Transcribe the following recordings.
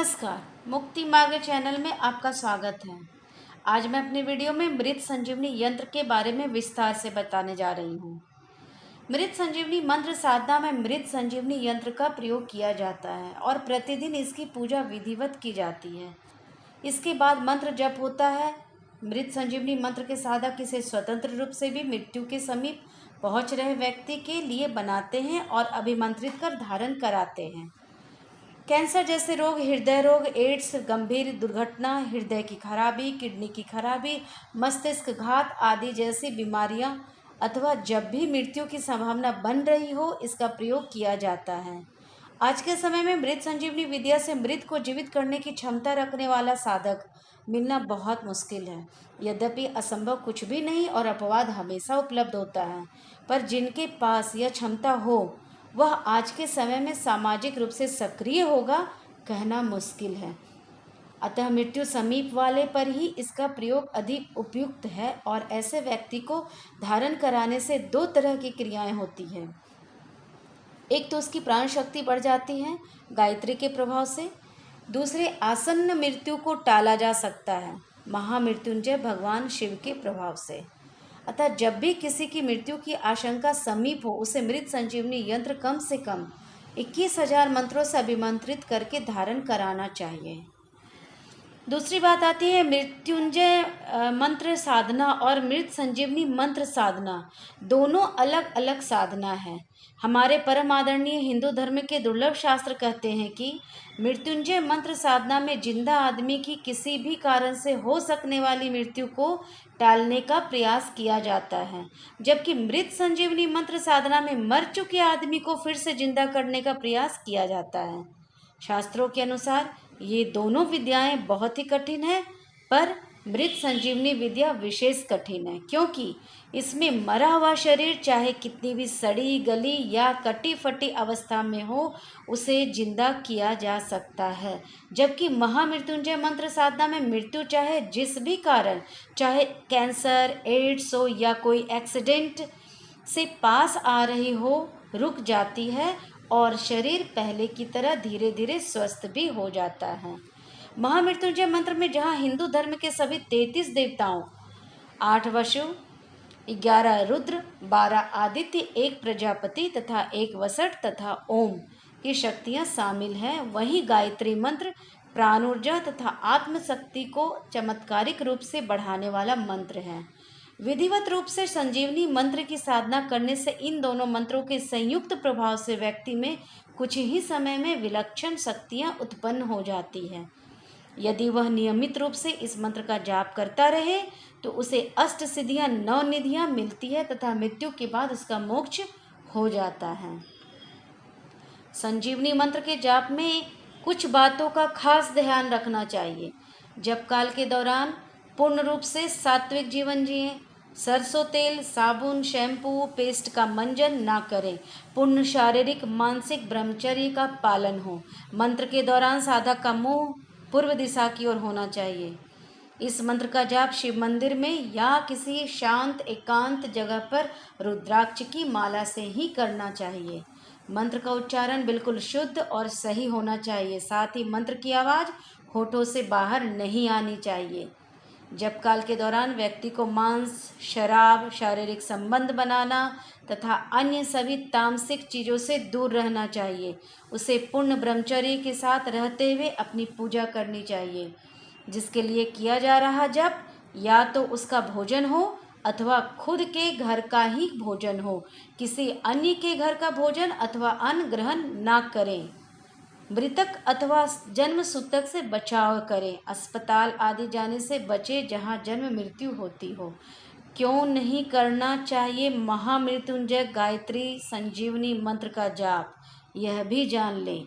नमस्कार। मुक्ति मार्ग चैनल में आपका स्वागत है। आज मैं अपने वीडियो में मृत संजीवनी यंत्र के बारे में विस्तार से बताने जा रही हूँ। मृत संजीवनी मंत्र साधना में मृत संजीवनी यंत्र का प्रयोग किया जाता है और प्रतिदिन इसकी पूजा विधिवत की जाती है। इसके बाद मंत्र जप होता है। मृत संजीवनी मंत्र के साधक इसे स्वतंत्र रूप से भी मृत्यु के समीप पहुँच रहे व्यक्ति के लिए बनाते हैं और अभिमंत्रित कर धारण कराते हैं। कैंसर जैसे रोग, हृदय रोग, एड्स, गंभीर दुर्घटना, हृदय की खराबी, किडनी की खराबी, मस्तिष्क घात आदि जैसी बीमारियां अथवा जब भी मृत्यु की संभावना बन रही हो, इसका प्रयोग किया जाता है। आज के समय में मृत संजीवनी विद्या से मृत को जीवित करने की क्षमता रखने वाला साधक मिलना बहुत मुश्किल है। यद्यपि असंभव कुछ भी नहीं और अपवाद हमेशा उपलब्ध होता है, पर जिनके पास यह क्षमता हो वह आज के समय में सामाजिक रूप से सक्रिय होगा, कहना मुश्किल है। अतः मृत्यु समीप वाले पर ही इसका प्रयोग अधिक उपयुक्त है और ऐसे व्यक्ति को धारण कराने से दो तरह की क्रियाएं होती हैं। एक तो उसकी प्राण शक्ति बढ़ जाती है गायत्री के प्रभाव से, दूसरे आसन्न मृत्यु को टाला जा सकता है महामृत्युंजय भगवान शिव के प्रभाव से। अतः जब भी किसी की मृत्यु की आशंका समीप हो, उसे मृत संजीवनी यंत्र कम से कम 21,000 मंत्रों से अभिमंत्रित करके धारण कराना चाहिए। दूसरी बात आती है मृत्युंजय मंत्र साधना और मृत संजीवनी मंत्र साधना दोनों अलग अलग साधना है। हमारे परम आदरणीय हिंदू धर्म के दुर्लभ शास्त्र कहते हैं कि मृत्युंजय मंत्र साधना में जिंदा आदमी की किसी भी कारण से हो सकने वाली मृत्यु को टालने का प्रयास किया जाता है, जबकि मृत संजीवनी मंत्र साधना में मर चुके आदमी को फिर से जिंदा करने का प्रयास किया जाता है। शास्त्रों के अनुसार ये दोनों विद्याएं बहुत ही कठिन है, पर मृत संजीवनी विद्या विशेष कठिन है, क्योंकि इसमें मरा हुआ शरीर चाहे कितनी भी सड़ी गली या कटी फटी अवस्था में हो, उसे जिंदा किया जा सकता है। जबकि महामृत्युंजय मंत्र साधना में मृत्यु चाहे जिस भी कारण, चाहे कैंसर, एड्स हो या कोई एक्सीडेंट से पास आ रही हो, रुक जाती है और शरीर पहले की तरह धीरे धीरे स्वस्थ भी हो जाता है। महामृत्युंजय मंत्र में जहाँ हिंदू धर्म के सभी 33 देवताओं, 8 वसु, 11 रुद्र, 12 आदित्य, 1 प्रजापति तथा 1 वसठ तथा ओम की शक्तियाँ शामिल हैं, वहीं गायत्री मंत्र प्राण ऊर्जा तथा आत्मशक्ति को चमत्कारिक रूप से बढ़ाने वाला मंत्र है। विधिवत रूप से संजीवनी मंत्र की साधना करने से इन दोनों मंत्रों के संयुक्त प्रभाव से व्यक्ति में कुछ ही समय में विलक्षण शक्तियां उत्पन्न हो जाती हैं। यदि वह नियमित रूप से इस मंत्र का जाप करता रहे तो उसे अष्ट सिद्धियां, 9 निधियां मिलती है तथा मृत्यु के बाद उसका मोक्ष हो जाता है। संजीवनी मंत्र के जाप में कुछ बातों का खास ध्यान रखना चाहिए। जप काल के दौरान पूर्ण रूप से सात्विक जीवन जिएं। सरसों तेल, साबुन, शैम्पू, पेस्ट का मंजन ना करें। पूर्ण शारीरिक मानसिक ब्रह्मचर्य का पालन हो। मंत्र के दौरान साधक का मुंह पूर्व दिशा की ओर होना चाहिए। इस मंत्र का जाप शिव मंदिर में या किसी शांत एकांत जगह पर रुद्राक्ष की माला से ही करना चाहिए। मंत्र का उच्चारण बिल्कुल शुद्ध और सही होना चाहिए। साथ ही मंत्र की आवाज़ होठों से बाहर नहीं आनी चाहिए। जप काल के दौरान व्यक्ति को मांस, शराब, शारीरिक संबंध बनाना तथा अन्य सभी तामसिक चीज़ों से दूर रहना चाहिए। उसे पूर्ण ब्रह्मचर्य के साथ रहते हुए अपनी पूजा करनी चाहिए। जिसके लिए किया जा रहा जप या तो उसका भोजन हो अथवा खुद के घर का ही भोजन हो। किसी अन्य के घर का भोजन अथवा अन्न ग्रहण ना करें। मृतक अथवा जन्म सूतक से बचाव करें। अस्पताल आदि जाने से बचे जहां जन्म मृत्यु होती हो। क्यों नहीं करना चाहिए महामृत्युंजय गायत्री संजीवनी मंत्र का जाप, यह भी जान लें।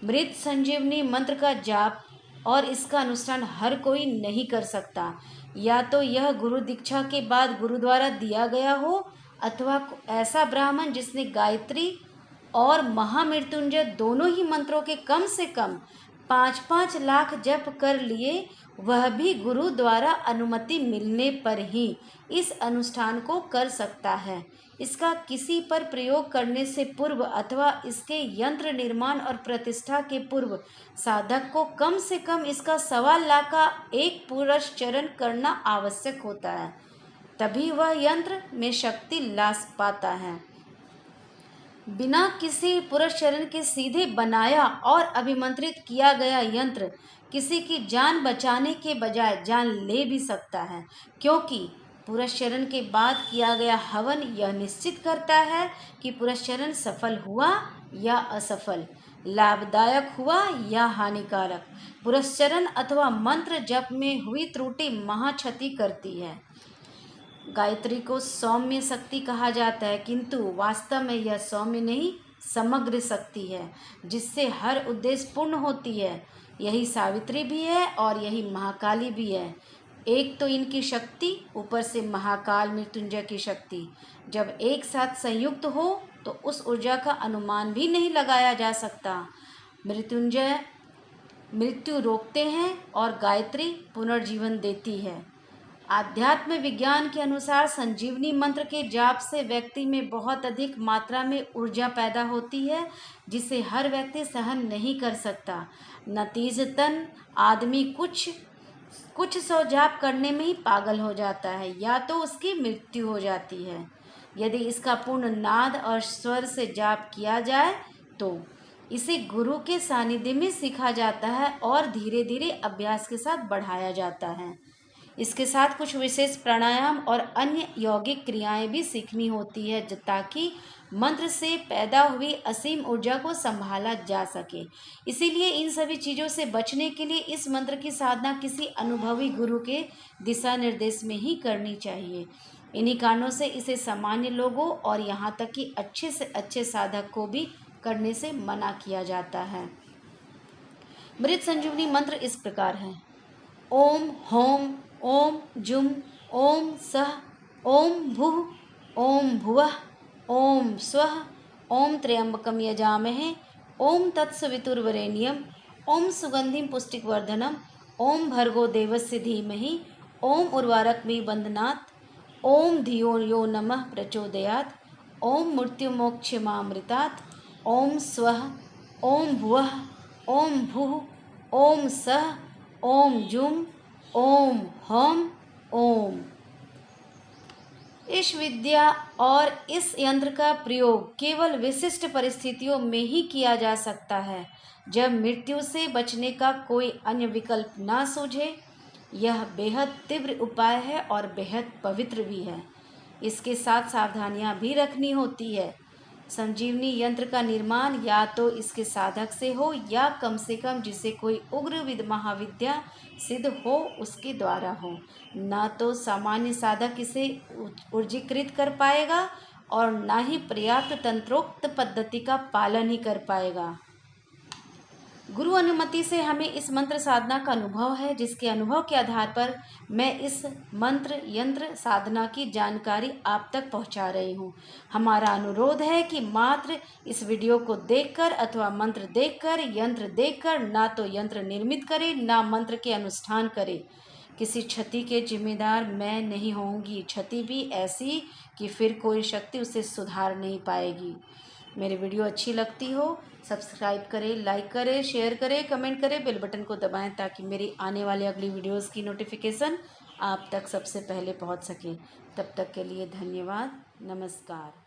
मृत संजीवनी मंत्र का जाप और इसका अनुष्ठान हर कोई नहीं कर सकता। या तो यह गुरु दीक्षा के बाद गुरु द्वारा दिया गया हो अथवा ऐसा ब्राह्मण जिसने गायत्री और महामृत्युंजय दोनों ही मंत्रों के कम से कम 5-5 लाख जप कर लिए, वह भी गुरु द्वारा अनुमति मिलने पर ही इस अनुष्ठान को कर सकता है। इसका किसी पर प्रयोग करने से पूर्व अथवा इसके यंत्र निर्माण और प्रतिष्ठा के पूर्व साधक को कम से कम इसका 1.25 लाख का एक पुरस्चरण करना आवश्यक होता है, तभी वह यंत्र में शक्ति ला पाता है। बिना किसी पुरस्चरण के सीधे बनाया और अभिमंत्रित किया गया यंत्र किसी की जान बचाने के बजाय जान ले भी सकता है, क्योंकि पुरस्चरण के बाद किया गया हवन यह निश्चित करता है कि पुरस्चरण सफल हुआ या असफल, लाभदायक हुआ या हानिकारक। पुरस्चरण अथवा मंत्र जप में हुई त्रुटि महाक्षति करती है। गायत्री को सौम्य शक्ति कहा जाता है, किंतु वास्तव में यह सौम्य नहीं, समग्र शक्ति है, जिससे हर उद्देश्य पूर्ण होती है। यही सावित्री भी है और यही महाकाली भी है। एक तो इनकी शक्ति, ऊपर से महाकाल मृत्युंजय की शक्ति जब एक साथ संयुक्त हो तो उस ऊर्जा का अनुमान भी नहीं लगाया जा सकता। मृत्युंजय मृत्यु रोकते हैं और गायत्री पुनर्जीवन देती है। आध्यात्म विज्ञान के अनुसार संजीवनी मंत्र के जाप से व्यक्ति में बहुत अधिक मात्रा में ऊर्जा पैदा होती है, जिसे हर व्यक्ति सहन नहीं कर सकता। नतीजतन आदमी कुछ सौ जाप करने में ही पागल हो जाता है या तो उसकी मृत्यु हो जाती है। यदि इसका पूर्ण नाद और स्वर से जाप किया जाए तो इसे गुरु के सानिध्य में सीखा जाता है और धीरे धीरे अभ्यास के साथ बढ़ाया जाता है। इसके साथ कुछ विशेष प्राणायाम और अन्य यौगिक क्रियाएं भी सीखनी होती है, ताकि मंत्र से पैदा हुई असीम ऊर्जा को संभाला जा सके। इसीलिए इन सभी चीज़ों से बचने के लिए इस मंत्र की साधना किसी अनुभवी गुरु के दिशा निर्देश में ही करनी चाहिए। इन्हीं कारणों से इसे सामान्य लोगों और यहाँ तक कि अच्छे से अच्छे साधक को भी करने से मना किया जाता है। मृत संजीवनी मंत्र इस प्रकार है: ओम होम ओम जुम ओम सह ओम भुः ओम भुवः ओम स्वः ओम त्र्यंबकम यजामहे ओम तत्सवितुर्वरेण्यम ओम सुगंधिम पुष्टिवर्धनम ओम भर्गो देवस्य धीमहि ओम उर्वारुकमिव बन्धनात् ओम धियो यो नमः प्रचोदयात् ओम मृत्युमोक्षमामृतात् ओम स्वः ओम भुवः ओम भुः ओम सः ओम जुम ओम हम ओम। इस विद्या और इस यंत्र का प्रयोग केवल विशिष्ट परिस्थितियों में ही किया जा सकता है, जब मृत्यु से बचने का कोई अन्य विकल्प ना सूझे। यह बेहद तीव्र उपाय है और बेहद पवित्र भी है। इसके साथ सावधानियां भी रखनी होती है। संजीवनी यंत्र का निर्माण या तो इसके साधक से हो या कम से कम जिसे कोई उग्र महाविद्या सिद्ध हो उसके द्वारा हो। ना तो सामान्य साधक इसे ऊर्जीकृत कर पाएगा और ना ही पर्याप्त तंत्रोक्त पद्धति का पालन ही कर पाएगा। गुरु अनुमति से हमें इस मंत्र साधना का अनुभव है, जिसके अनुभव के आधार पर मैं इस मंत्र यंत्र साधना की जानकारी आप तक पहुंचा रही हूं। हमारा अनुरोध है कि मात्र इस वीडियो को देखकर अथवा मंत्र देखकर, यंत्र देखकर ना तो यंत्र निर्मित करें, ना मंत्र के अनुष्ठान करें। किसी क्षति के जिम्मेदार मैं नहीं होंगी। क्षति भी ऐसी कि फिर कोई शक्ति उसे सुधार नहीं पाएगी। मेरी वीडियो अच्छी लगती हो सब्सक्राइब करें, लाइक करें, शेयर करें, कमेंट करें, बेल बटन को दबाएं ताकि मेरी आने वाली अगली वीडियोस की नोटिफिकेशन आप तक सबसे पहले पहुंच सके। तब तक के लिए धन्यवाद। नमस्कार।